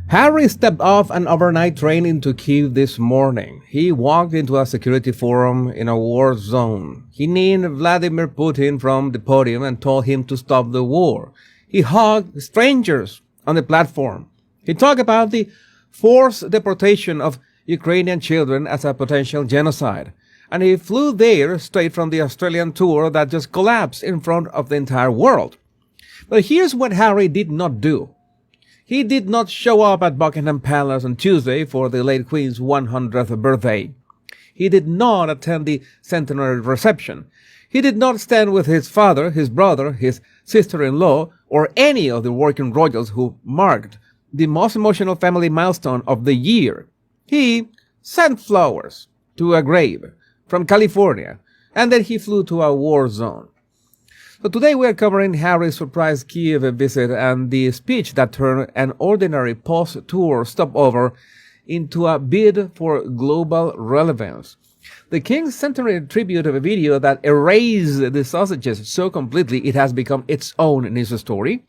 Harry stepped off an overnight train into Kyiv this morning. He walked into a security forum in a war zone. He named Vladimir Putin from the podium and told him to stop the war. He hugged strangers on the platform. He talked about the forced deportation of Ukrainian children as a potential genocide. And he flew there straight from the Australian tour that just collapsed in front of the entire world. But here's what Harry did not do. He did not show up at Buckingham Palace on Tuesday for the late Queen's 100th birthday. He did not attend the centenary reception. He did not stand with his father, his brother, his sister-in-law, or any of the working royals who marked the most emotional family milestone of the year. He sent flowers to a grave from California, and then he flew to a war zone. So today we are covering Harry's surprise Kyiv visit and the speech that turned an ordinary post-tour stopover into a bid for global relevance. The King's centenary tribute of a video that erased the sausages so completely it has become its own news story.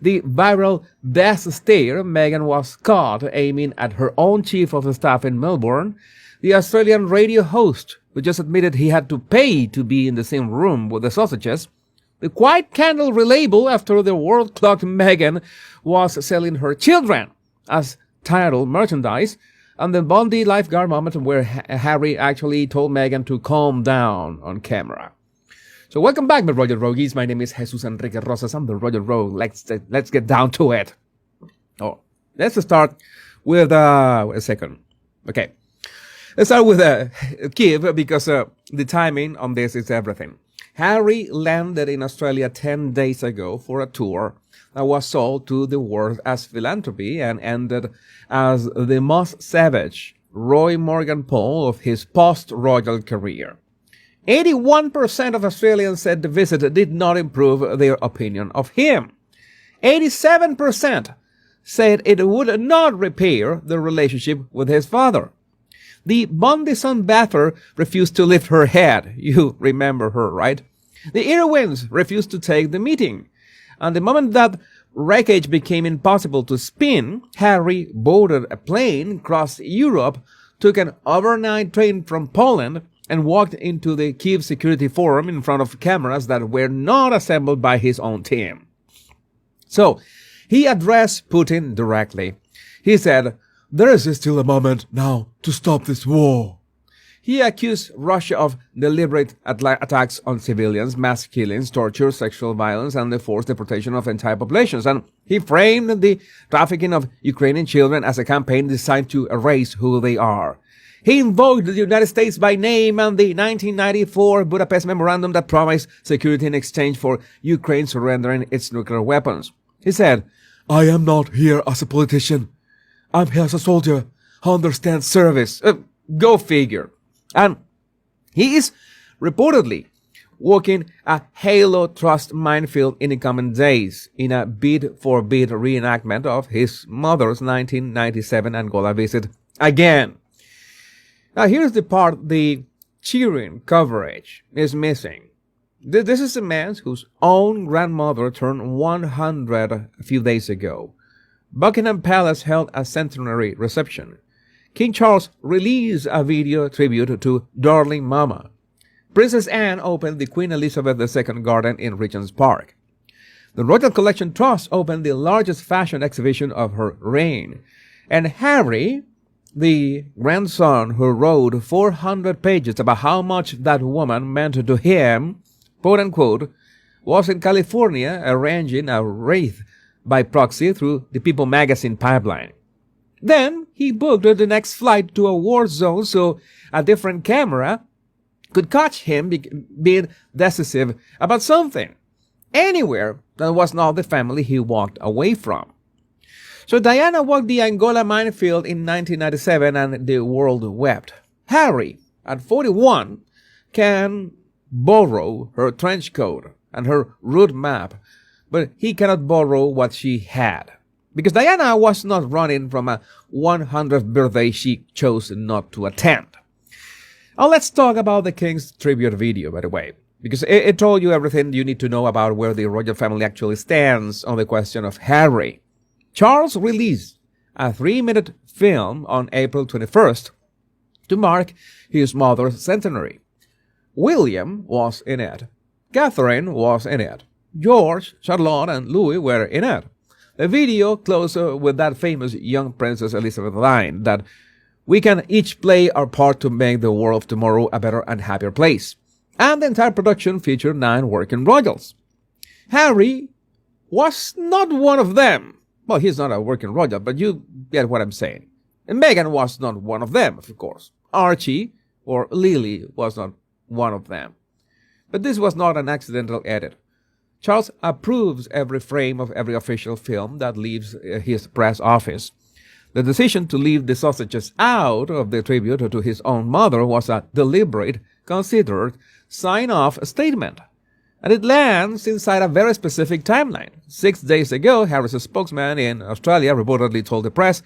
The viral death stare Meghan was caught aiming at her own chief of staff in Melbourne. The Australian radio host who just admitted he had to pay to be in the same room with the sausages. The quiet candle relabel after the world-clocked Meghan was selling her children as title merchandise, and the Bondi lifeguard moment where Harry actually told Meghan to calm down on camera. So welcome back, my Royal Rogues. My name is Jesus Enrique Rosas. I'm the Royal Rogue. Let's get down to it. Oh, let's start with a second. Okay, let's start with Kyiv because the timing on this is everything. Harry landed in Australia 10 days ago for a tour that was sold to the world as philanthropy and ended as the most savage Roy Morgan poll of his post-royal career. 81% of Australians said the visit did not improve their opinion of him. 87% said it would not repair the relationship with his father. The Bondi sunbather refused to lift her head. You remember her, right? The Irwins refused to take the meeting. And the moment that wreckage became impossible to spin, Harry boarded a plane, crossed Europe, took an overnight train from Poland, and walked into the Kyiv security forum in front of cameras that were not assembled by his own team. So, he addressed Putin directly. He said, "There is still a moment now to stop this war." He accused Russia of deliberate attacks on civilians, mass killings, torture, sexual violence, and the forced deportation of entire populations. And he framed the trafficking of Ukrainian children as a campaign designed to erase who they are. He invoked the United States by name and the 1994 Budapest Memorandum that promised security in exchange for Ukraine surrendering its nuclear weapons. He said, "I am not here as a politician. I'm here as a soldier who understands service." Go figure. And he is reportedly walking a Halo Trust minefield in the coming days in a bid-for-bid reenactment of his mother's 1997 Angola visit again. Now here's the part the cheering coverage is missing. This is a man whose own grandmother turned 100 a few days ago. Buckingham Palace held a centenary reception. King Charles released a video tribute to Darling Mama. Princess Anne opened the Queen Elizabeth II Garden in Regent's Park. The Royal Collection Trust opened the largest fashion exhibition of her reign. And Harry, the grandson who wrote 400 pages about how much that woman meant to him, quote-unquote, was in California arranging a wreath by proxy through the People magazine pipeline. Then he booked the next flight to a war zone so a different camera could catch him being decisive about something, anywhere that was not the family he walked away from. So Diana walked the Angola minefield in 1997 and the world wept. Harry, at 41, can borrow her trench coat and her route map, but he cannot borrow what she had. Because Diana was not running from a 100th birthday she chose not to attend. Now let's talk about the King's tribute video, by the way, because it told you everything you need to know about where the royal family actually stands on the question of Harry. Charles released a 3-minute film on April 21st to mark his mother's centenary. William was in it. Catherine was in it. George, Charlotte, and Louis were in it. The video closes with that famous young Princess Elizabeth line that we can each play our part to make the world of tomorrow a better and happier place. And the entire production featured 9 working royals. Harry was not one of them. Well, he's not a working royal, but you get what I'm saying. And Meghan was not one of them, of course. Archie or Lily was not one of them. But this was not an accidental edit. Charles approves every frame of every official film that leaves his press office. The decision to leave the sausages out of the tribute to his own mother was a deliberate, considered, sign-off statement. And it lands inside a very specific timeline. 6 days ago, Harry's spokesman in Australia reportedly told the press,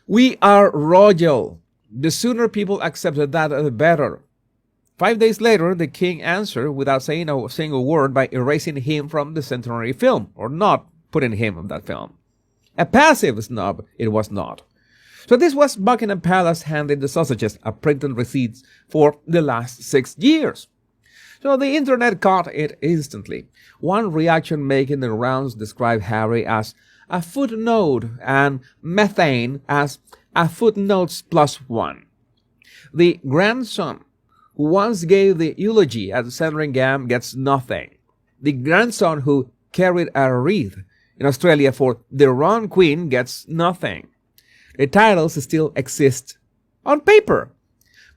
"We are royal. The sooner people accepted that, the better." 5 days later, the king answered without saying a single word by erasing him from the centenary film, or not putting him in that film. A passive snub it was not. So this was Buckingham Palace handing the sausages a printed receipts for the last 6 years. So the internet caught it instantly. One reaction making the rounds described Harry as a footnote and methane as a footnotes +1. The grandson who once gave the eulogy at Sandringham gets nothing. The grandson who carried a wreath in Australia for the Wrong Queen gets nothing. The titles still exist on paper,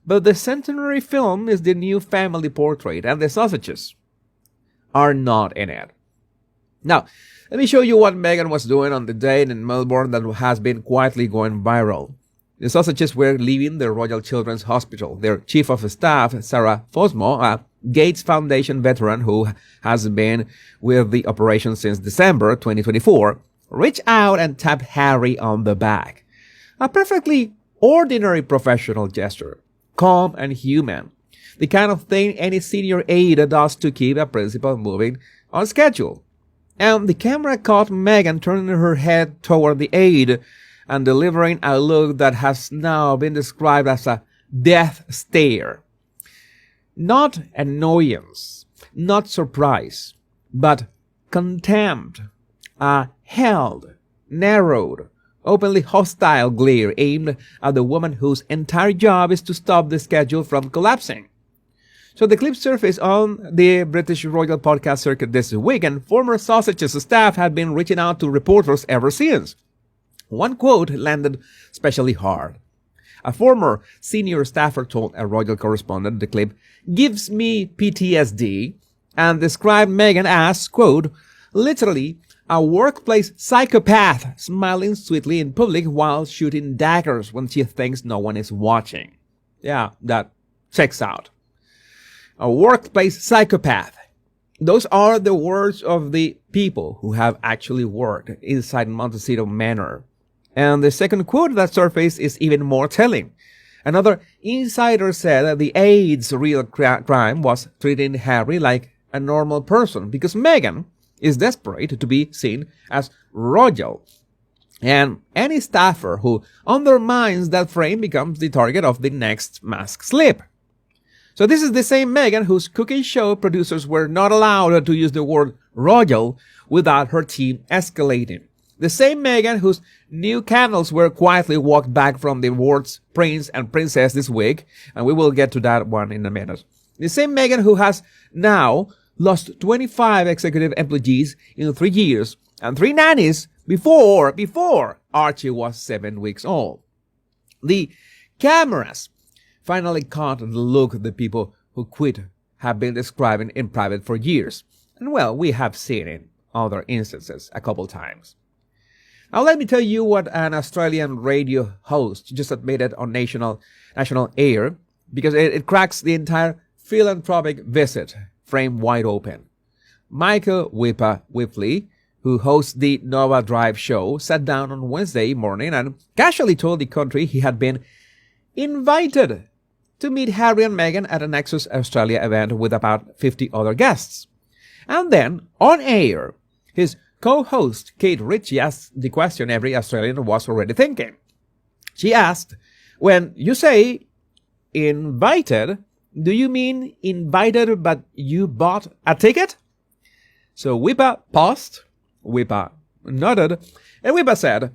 but the centenary film is the new family portrait, and the sausages are not in it. Now, let me show you what Meghan was doing on the day in Melbourne that has been quietly going viral. The sausages were leaving the Royal Children's Hospital. Their Chief of Staff, Sarah Fosmo, a Gates Foundation veteran who has been with the operation since December 2024, reached out and tapped Harry on the back. A perfectly ordinary professional gesture, calm and human. The kind of thing any senior aide does to keep a principal moving on schedule. And the camera caught Meghan turning her head toward the aide and delivering a look that has now been described as a death stare. Not annoyance, not surprise, but contempt. A held, narrowed, openly hostile glare aimed at the woman whose entire job is to stop the schedule from collapsing. So the clip surfaced on the British Royal podcast circuit this week, and former Sausages staff had been reaching out to reporters ever since. One quote landed especially hard. A former senior staffer told a royal correspondent the clip gives me PTSD and described Meghan as, quote, literally a workplace psychopath smiling sweetly in public while shooting daggers when she thinks no one is watching. Yeah, that checks out. A workplace psychopath. Those are the words of the people who have actually worked inside Montecito Manor. And the second quote that surfaced is even more telling. Another insider said that the aide's real crime was treating Harry like a normal person because Meghan is desperate to be seen as royal. And any staffer who undermines that frame becomes the target of the next mask slip. So this is the same Meghan whose cooking show producers were not allowed to use the word royal without her team escalating. The same Meghan whose new candles were quietly walked back from the awards prince and princess this week, and we will get to that one in a minute. The same Meghan who has now lost 25 executive employees in 3 years and 3 nannies before Archie was 7 weeks old. The cameras finally caught the look the people who quit have been describing in private for years. And well, we have seen it in other instances a couple times. Now let me tell you what an Australian radio host just admitted on national air, because it cracks the entire philanthropic visit frame wide open. Michael Whipley, who hosts the Nova Drive show, sat down on Wednesday morning and casually told the country he had been invited to meet Harry and Meghan at a Nexus Australia event with about 50 other guests. And then, on air, his co-host Kate Ritchie asked the question every Australian was already thinking. She asked, when you say invited, do you mean invited but you bought a ticket? So Wippa paused, Wippa nodded, and Wippa said,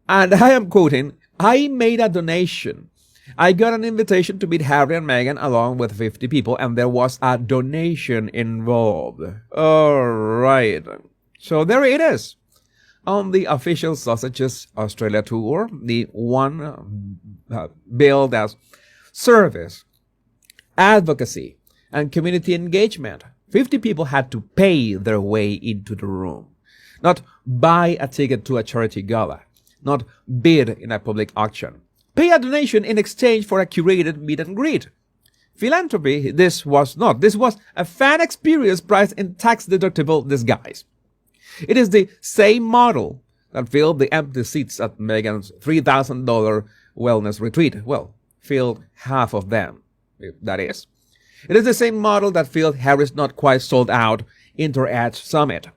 and I am quoting, I made a donation. I got an invitation to meet Harry and Meghan along with 50 people, and there was a donation involved. All right. So there it is. On the official Sausages Australia tour, the one billed as service, advocacy, and community engagement, 50 people had to pay their way into the room, not buy a ticket to a charity gala, not bid in a public auction. Pay a donation in exchange for a curated meet and greet. Philanthropy, this was not. This was a fan experience priced in tax-deductible disguise. It is the same model that filled the empty seats at Meghan's $3,000 wellness retreat. Well, filled half of them, that is. It is the same model that filled Harry's not quite sold out Inter-Edge Summit.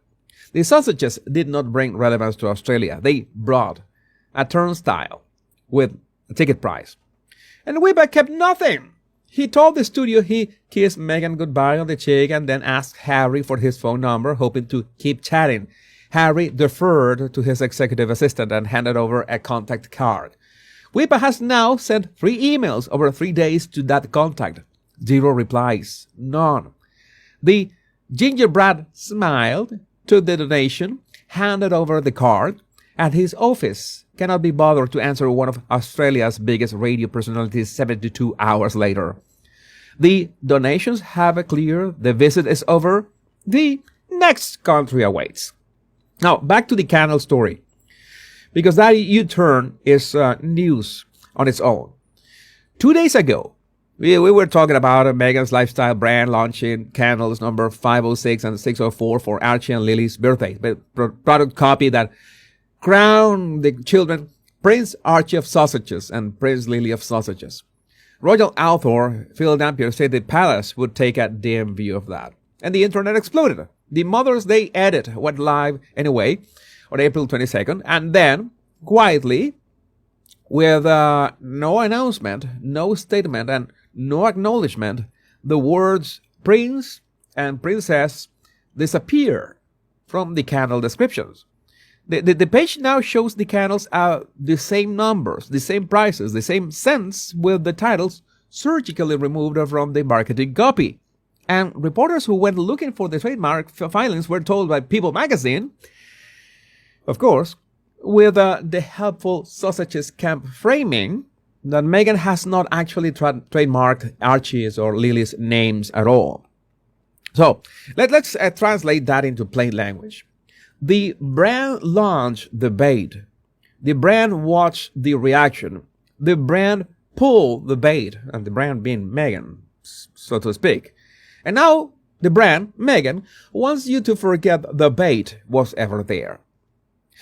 The sausages did not bring relevance to Australia. They brought a turnstile with a ticket price. And Wippa kept nothing. He told the studio he kissed Meghan goodbye on the cheek and then asked Harry for his phone number, hoping to keep chatting. Harry deferred to his executive assistant and handed over a contact card. Wippa has now sent 3 emails over 3 days to that contact. 0 replies. None. The gingerbread smiled, took the donation, handed over the card, and his office cannot be bothered to answer one of Australia's biggest radio personalities 72 hours later. The donations have cleared, the visit is over, the next country awaits. Now, back to the candle story, because that U-turn is news on its own. 2 days ago, we were talking about Meghan's lifestyle brand launching candles number 506 and 604 for Archie and Lily's birthday, product copy that crown the children Prince Archie of Sausages and Prince Lily of Sausages. Royal author Phil Dampier said the palace would take a dim view of that. And the internet exploded. The Mother's Day edit went live anyway on April 22nd. And then, quietly, with no announcement, no statement, and no acknowledgement, the words Prince and Princess disappear from the candle descriptions. The page now shows the candles are the same numbers, the same prices, the same scents, with the titles surgically removed from the marketing copy. And reporters who went looking for the trademark filings were told by People magazine, of course, with the helpful Sausages camp framing, that Meghan has not actually trademarked Archie's or Lily's names at all. So let's translate that into plain language. The brand launched the bait. The brand watched the reaction. The brand pulled the bait, and the brand being Meghan, so to speak. And now the brand, Meghan, wants you to forget the bait was ever there.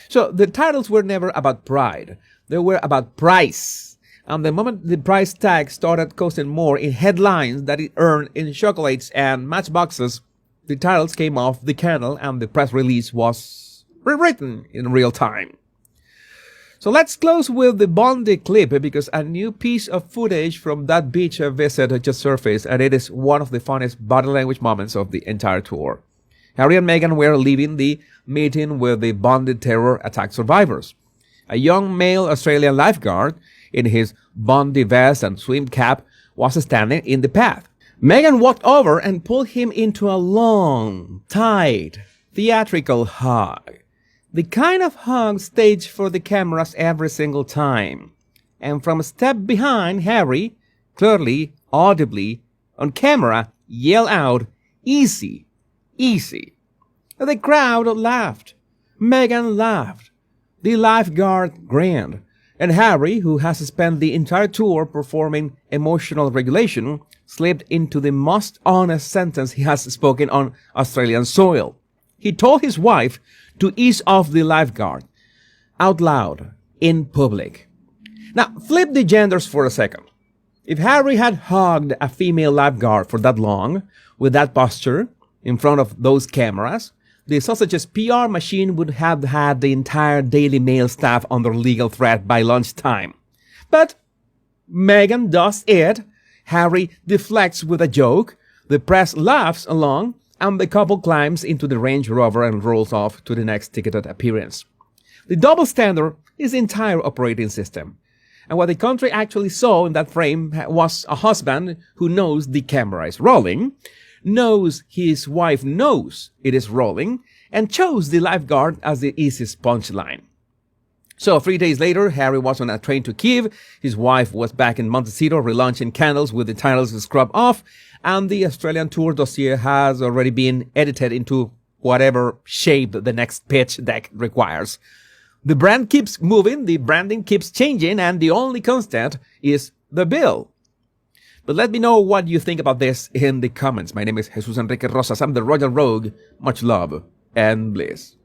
So the titles were never about pride. They were about price. And the moment the price tag started costing more in headlines that it earned in chocolates and matchboxes, the titles came off the candle and the press release was rewritten in real time. So let's close with the Bondi clip, because a new piece of footage from that beach visit just surfaced, and it is one of the funniest body language moments of the entire tour. Harry and Meghan were leaving the meeting with the Bondi terror attack survivors. A young male Australian lifeguard in his Bondi vest and swim cap was standing in the path. Meghan walked over and pulled him into a long, tight, theatrical hug. The kind of hug staged for the cameras every single time. And from a step behind, Harry, clearly, audibly, on camera, yelled out, "Easy, easy." The crowd laughed. Meghan laughed. The lifeguard grinned. And Harry, who has spent the entire tour performing emotional regulation, slipped into the most honest sentence he has spoken on Australian soil. He told his wife to ease off the lifeguard, out loud, in public. Now, flip the genders for a second. If Harry had hugged a female lifeguard for that long, with that posture, in front of those cameras, the sausage's PR machine would have had the entire Daily Mail staff under legal threat by lunchtime. But Meghan does it. Harry deflects with a joke. The press laughs along, and the couple climbs into the Range Rover and rolls off to the next ticketed appearance. The double standard is the entire operating system. And what the country actually saw in that frame was a husband who knows the camera is rolling, knows his wife knows it is rolling, and chose the lifeguard as the easiest punchline. So 3 days later, Harry was on a train to Kyiv, his wife was back in Montecito relaunching candles with the titles scrubbed off, and the Australian tour dossier has already been edited into whatever shape the next pitch deck requires. The brand keeps moving, the branding keeps changing, and the only constant is the bill. But let me know what you think about this in the comments. My name is Jesus Enrique Rosas. I'm the Royal Rogue. Much love and bliss.